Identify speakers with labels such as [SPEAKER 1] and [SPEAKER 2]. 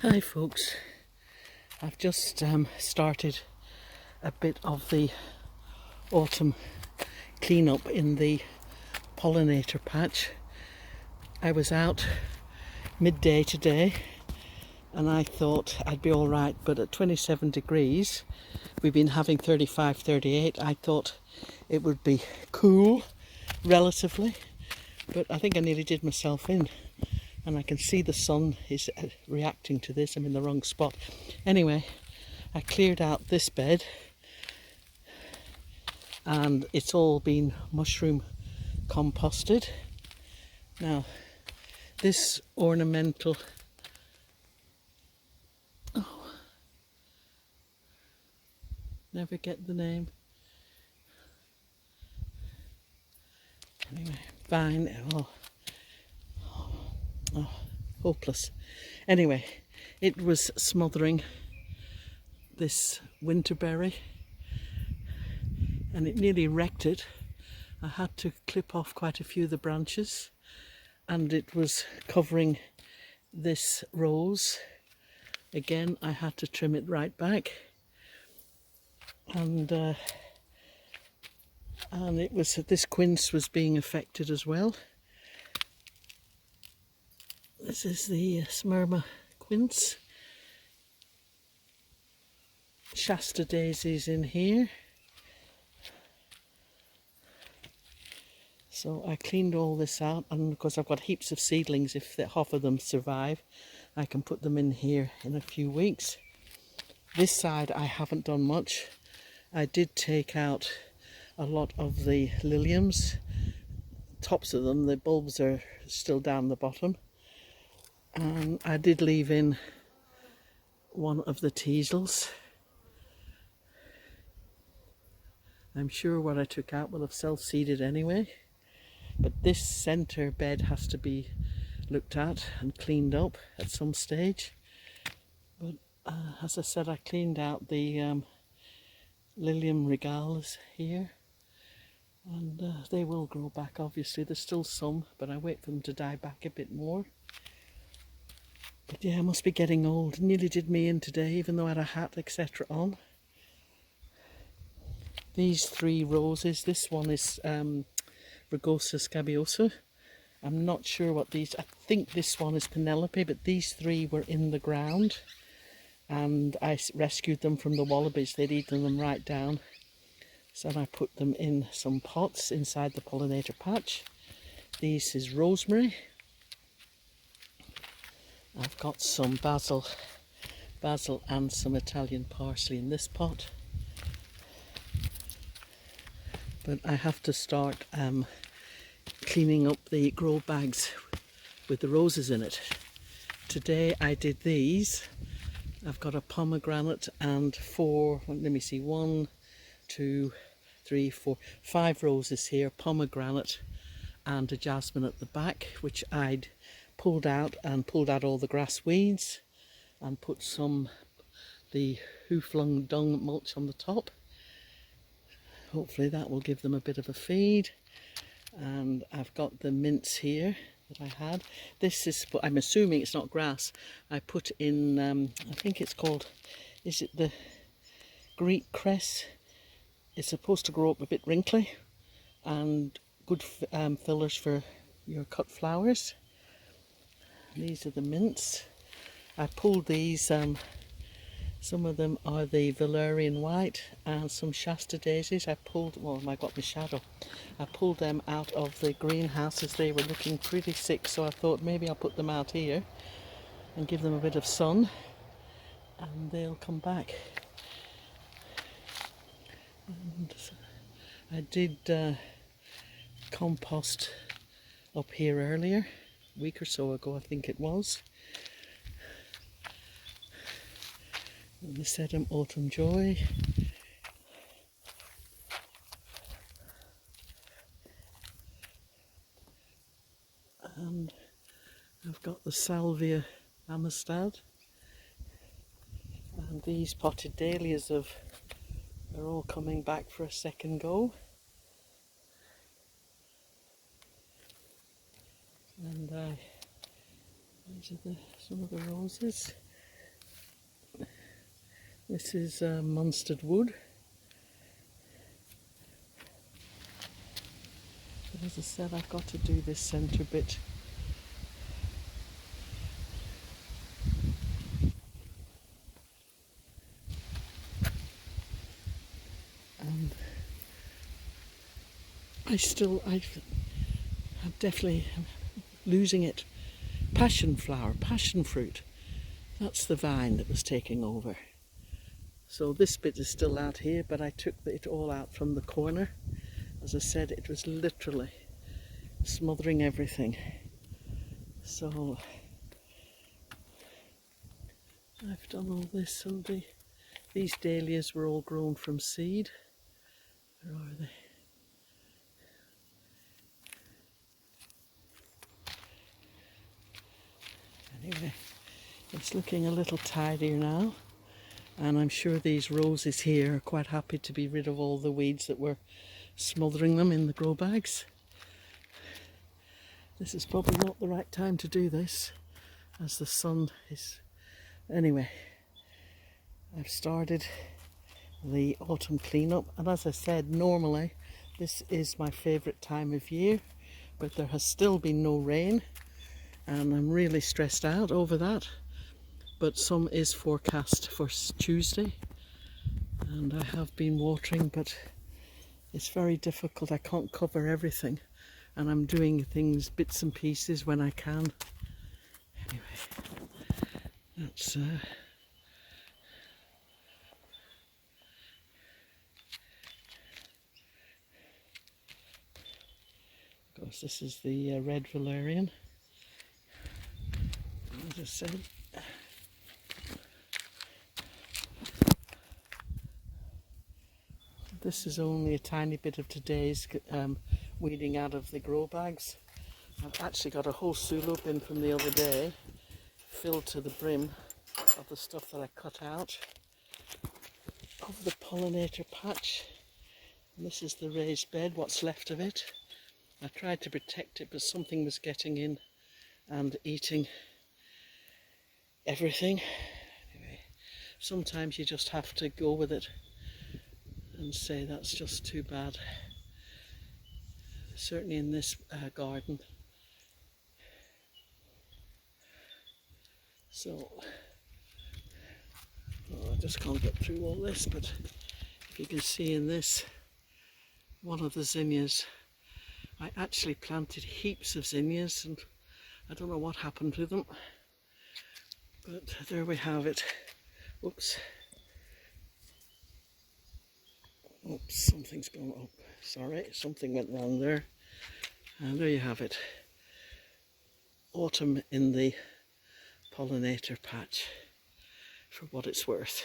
[SPEAKER 1] Hi folks, I've just started a bit of the autumn cleanup in the pollinator patch. I was out midday today and I thought I'd be alright, but at 27 degrees, we've been having 35, 38, I thought it would be cool relatively, but I think I nearly did myself in. And I can see the sun is reacting to this. I'm in the wrong spot. Anyway, I cleared out this bed and it's all been mushroom composted. Now, this ornamental... Oh, never get the name. Anyway, vine. Oh, hopeless. Anyway, it was smothering this winterberry and it nearly wrecked it. I had to clip off quite a few of the branches and it was covering this rose. Again, I had to trim it right back, and it was this quince was being affected as well. This is the Smyrna quince. Shasta daisies in here. So I cleaned all this out, and because I've got heaps of seedlings, if half of them survive, I can put them in here in a few weeks. This side I haven't done much. I did take out a lot of the liliums. Tops of them, the bulbs are still down the bottom. And I did leave in one of the teasels. I'm sure what I took out will have self-seeded anyway. But this centre bed has to be looked at and cleaned up at some stage. But as I said, I cleaned out the Lilium regalis here. And they will grow back, obviously. There's still some, but I wait for them to die back a bit more. But yeah, I must be getting old. It nearly did me in today, even though I had a hat, etc. on. These three roses, this one is Rugosa scabiosa. I'm not sure what these, I think this one is Penelope, but these three were in the ground and I rescued them from the wallabies. They'd eaten them right down. So I put them in some pots inside the pollinator patch. This is rosemary. I've got some basil and some Italian parsley in this pot. But I have to start cleaning up the grow bags with the roses in it. Today I did these. I've got a pomegranate and four, let me see, 1, 2, 3, 4, 5 roses here, pomegranate and a jasmine at the back, which I'd pulled out all the grass weeds and put the hoo-flung dung mulch on the top. Hopefully that will give them a bit of a feed. And I've got the mints here that I had. This is, I'm assuming it's not grass. I put in, I think it's called, is it the Greek cress? It's supposed to grow up a bit wrinkly and good fillers for your cut flowers. These are the mints. I pulled these, some of them are the Valerian white and some Shasta daisies. I pulled, well, I got my shadow. I pulled them out of the greenhouses. They were looking pretty sick, so I thought maybe I'll put them out here and give them a bit of sun and they'll come back. And I did compost up here earlier, a week or so ago I think it was. And the sedum autumn joy. And I've got the salvia amistad. And these potted dahlias are all coming back for a second go. And these are some of the roses. This is Munstead wood. But as I said, I've got to do this centre bit. And I'm definitely losing it. Passion flower, passion fruit. That's the vine that was taking over. So this bit is still out here, but I took it all out from the corner. As I said, it was literally smothering everything. So I've done all this, and these dahlias were all grown from seed. Where are they? Anyway, it's looking a little tidier now, and I'm sure these roses here are quite happy to be rid of all the weeds that were smothering them in the grow bags. This is probably not the right time to do this, as the sun is... Anyway, I've started the autumn cleanup, and as I said, normally this is my favourite time of year, but there has still been no rain, and I'm really stressed out over that. But some is forecast for Tuesday, and I have been watering, but it's very difficult. I can't cover everything, and I'm doing things bits and pieces when I can. Anyway, that's of course, this is the red valerian. As I said, this is only a tiny bit of today's weeding out of the grow bags. I've actually got a whole silo bin from the other day filled to the brim of the stuff that I cut out of the pollinator patch. And this is the raised bed, what's left of it. I tried to protect it, but something was getting in and eating everything. Anyway, sometimes you just have to go with it and say that's just too bad. Certainly in this garden. So, I just can't get through all this, but if you can see in this, one of the zinnias, I actually planted heaps of zinnias, and I don't know what happened to them, but there we have it. Oops. Oops, something's gone up. Sorry, something went wrong there. And there you have it. Autumn in the pollinator patch, for what it's worth.